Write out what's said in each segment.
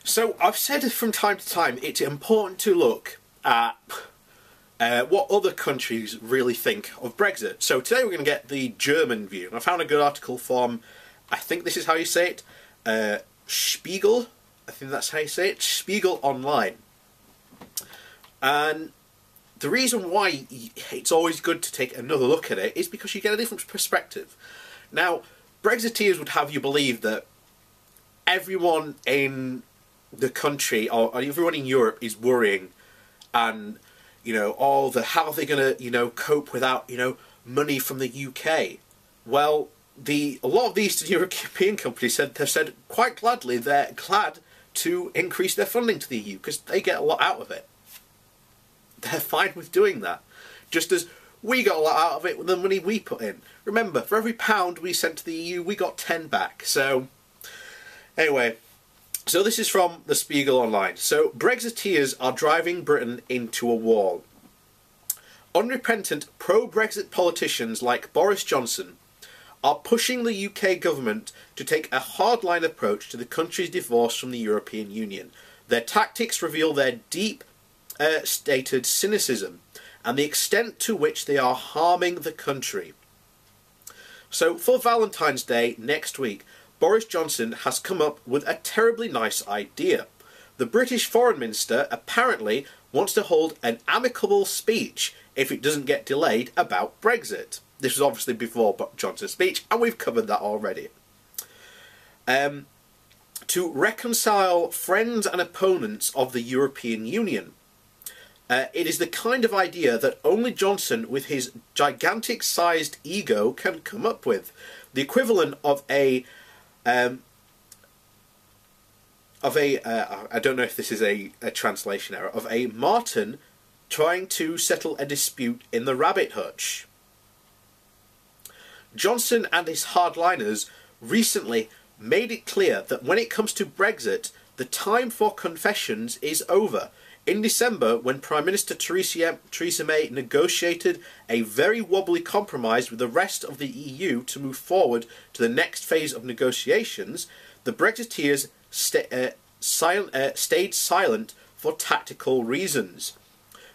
So I've said from time to time it's important to look at what other countries really think of Brexit. So today we're going to get the German view. And I found a good article from, I think this is how you say it, Spiegel. I think that's how you say it, Spiegel Online. And the reason why it's always good to take another look at it is because you get a different perspective. Now, Brexiteers would have you believe that everyone in the country, or everyone in Europe, is worrying, and how are they going to cope without money from the UK? Well, a lot of the Eastern European companies have said quite gladly they're glad to increase their funding to the EU because they get a lot out of it. They're fine with doing that, just as we got a lot out of it with the money we put in. Remember, for every £1 we sent to the EU, we got 10 back. So, anyway, so this is from the Spiegel Online. So, Brexiteers are driving Britain into a wall. Unrepentant pro-Brexit politicians like Boris Johnson are pushing the UK government to take a hardline approach to the country's divorce from the European Union. Their tactics reveal their deep stated cynicism and the extent to which they are harming the country. So for Valentine's Day next week, Boris Johnson has come up with a terribly nice idea. The British Foreign Minister apparently wants to hold an amicable speech, if it doesn't get delayed, about Brexit. This was obviously before Johnson's speech, and we've covered that already. To reconcile friends and opponents of the European Union. It is the kind of idea that only Johnson, with his gigantic-sized ego, can come up with. The equivalent of I don't know if this is a translation error, of a marten trying to settle a dispute in the rabbit hutch. Johnson and his hardliners recently made it clear that when it comes to Brexit, the time for confessions is over. In December, when Prime Minister Theresa May negotiated a very wobbly compromise with the rest of the EU to move forward to the next phase of negotiations, the Brexiteers stayed silent for tactical reasons.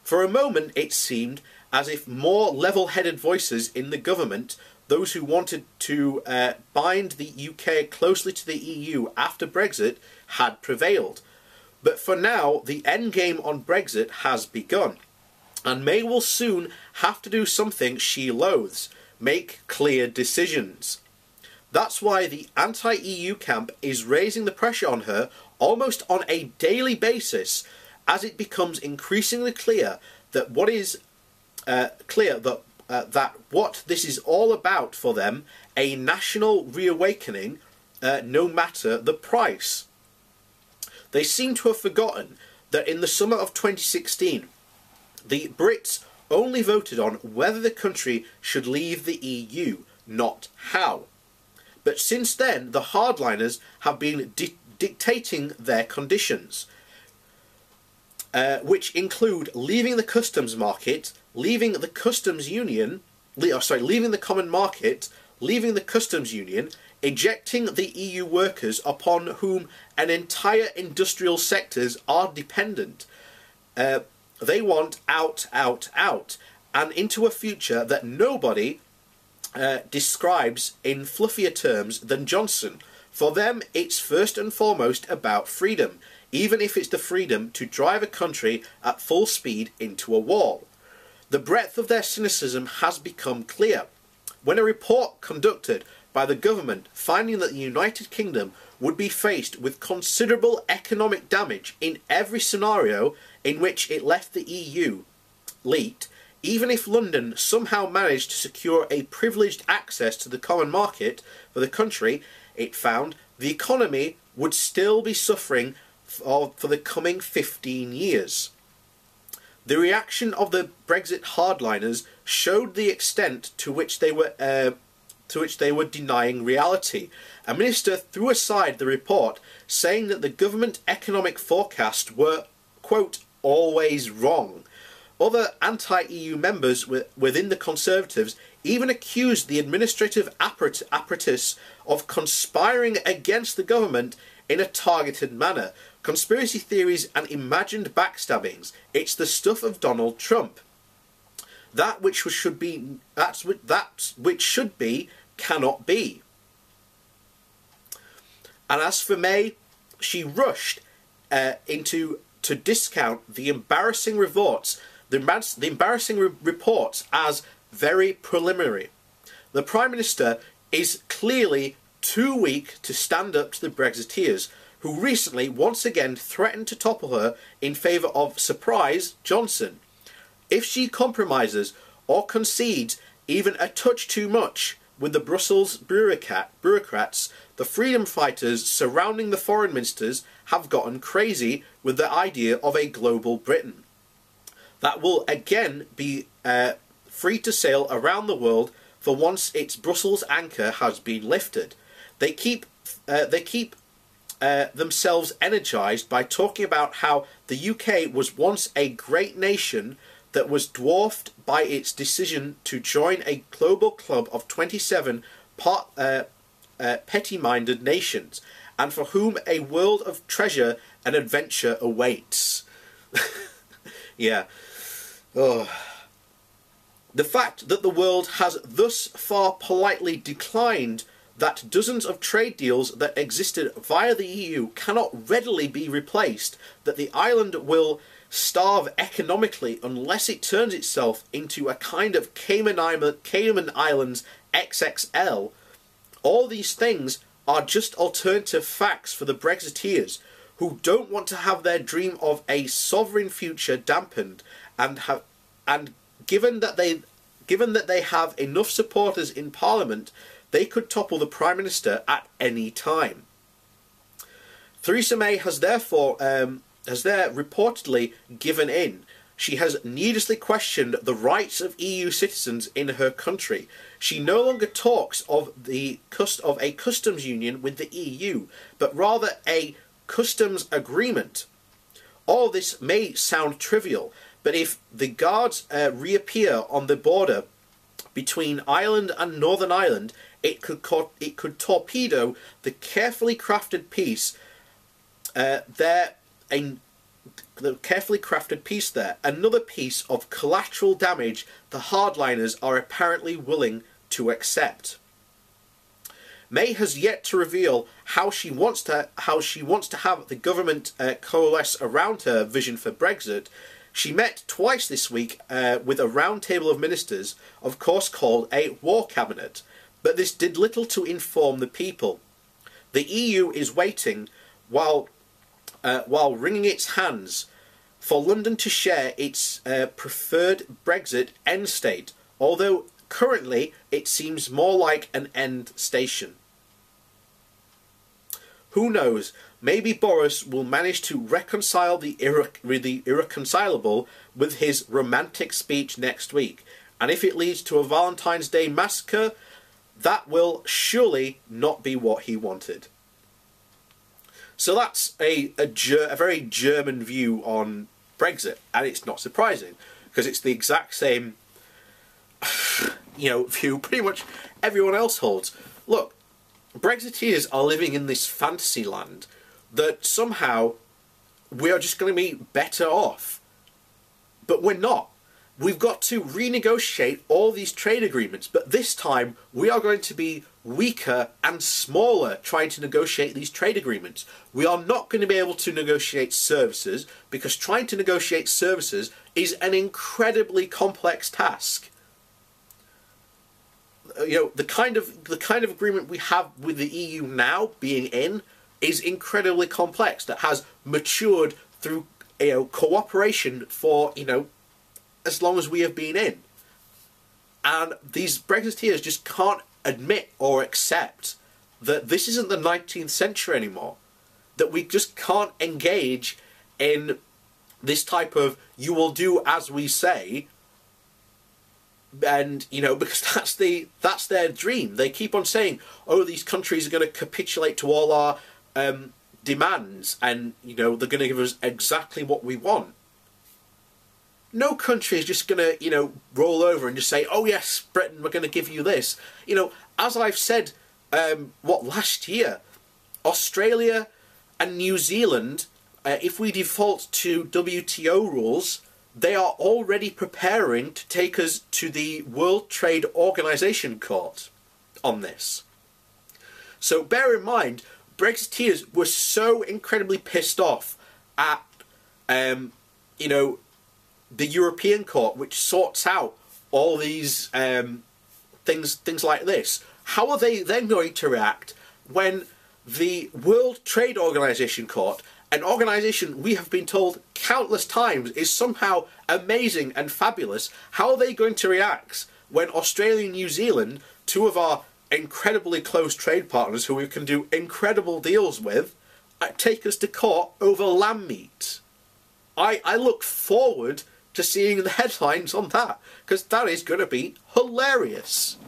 For a moment, it seemed as if more level-headed voices in the government, those who wanted to bind the UK closely to the EU after Brexit, had prevailed. But for now, the endgame on Brexit has begun, and May will soon have to do something she loathes: make clear decisions. That's why the anti-EU camp is raising the pressure on her almost on a daily basis, as it becomes increasingly clear that what this is all about for them, a national reawakening, no matter the price. They seem to have forgotten that in the summer of 2016, the Brits only voted on whether the country should leave the EU, not how. But since then, the hardliners have been dictating their conditions, which include leaving the customs market, leaving the customs union, leaving the common market, leaving the customs union, ejecting the EU workers upon whom an entire industrial sectors are dependent. They want out, out, out, and into a future that nobody describes in fluffier terms than Johnson. For them, it's first and foremost about freedom, even if it's the freedom to drive a country at full speed into a wall. The breadth of their cynicism has become clear. When a report conducted by the government finding that the United Kingdom would be faced with considerable economic damage in every scenario in which it left the EU leaked, even if London somehow managed to secure a privileged access to the common market for the country, it found the economy would still be suffering for the coming 15 years. The reaction of the Brexit hardliners showed the extent to which they were denying reality. A minister threw aside the report, saying that the government economic forecasts were, quote, always wrong. Other anti-EU members within the Conservatives even accused the administrative apparatus of conspiring against the government in a targeted manner. Conspiracy theories and imagined backstabbings. It's the stuff of Donald Trump. That which should be cannot be. And as for May, she rushed to discount the embarrassing reports, reports as very preliminary. The Prime Minister is clearly too weak to stand up to the Brexiteers, who recently once again threatened to topple her in favour of, surprise, Johnson. If she compromises or concedes even a touch too much with the Brussels bureaucrats, the freedom fighters surrounding the foreign ministers have gotten crazy with the idea of a global Britain that will again be free to sail around the world for once its Brussels anchor has been lifted. They keep themselves energised by talking about how the UK was once a great nation that was dwarfed by its decision to join a global club of 27 petty-minded nations, and for whom a world of treasure and adventure awaits. Yeah. Oh. The fact that the world has thus far politely declined that dozens of trade deals that existed via the EU cannot readily be replaced, that the island will starve economically unless it turns itself into a kind of Cayman Islands XXL, all these things are just alternative facts for the Brexiteers, who don't want to have their dream of a sovereign future dampened, and given that they have enough supporters in Parliament, they could topple the Prime Minister at any time. Theresa May has reportedly given in. She has needlessly questioned the rights of EU citizens in her country. She no longer talks of a customs union with the EU, but rather a customs agreement. All this may sound trivial, but if the guards reappear on the border between Ireland and Northern Ireland, it could torpedo the carefully crafted peace there. The carefully crafted peace there. Another piece of collateral damage the hardliners are apparently willing to accept. May has yet to reveal how she wants to have the government coalesce around her vision for Brexit. She met twice this week with a round table of ministers, of course called a war cabinet, but this did little to inform the people. The EU is waiting while wringing its hands for London to share its preferred Brexit end state, although currently it seems more like an end station. Who knows, maybe Boris will manage to reconcile the irreconcilable with his romantic speech next week, and if it leads to a Valentine's Day massacre, that will surely not be what he wanted. So that's a very German view on Brexit, and it's not surprising, because it's the exact same view pretty much everyone else holds. Look, Brexiteers are living in this fantasy land that somehow we are just going to be better off. But we're not. We've got to renegotiate all these trade agreements, but this time we are going to be weaker and smaller trying to negotiate these trade agreements. We are not going to be able to negotiate services, because trying to negotiate services is an incredibly complex task. The kind of agreement we have with the EU now, being in, is incredibly complex, that has matured through cooperation for as long as we have been in. And these Brexiteers just can't admit or accept that this isn't the 19th century anymore. That we just can't engage in this type of "you will do as we say," and because that's their dream. They keep on saying, "Oh, these countries are going to capitulate to all our demands, and they're going to give us exactly what we want." No country is just going to, roll over and just say, "Oh yes, Britain, we're going to give you this." As I've said, last year, Australia And New Zealand, if we default to WTO rules, they are already preparing to take us to the World Trade Organization Court on this. So bear in mind, Brexiteers were so incredibly pissed off at, you know, the European Court, which sorts out all these things like this. How are they then going to react when the World Trade Organization Court, an organisation we have been told countless times is somehow amazing and fabulous, how are they going to react when Australia and New Zealand, two of our incredibly close trade partners who we can do incredible deals with, take us to court over lamb meat? I look forward to seeing the headlines on that, because that is going to be hilarious.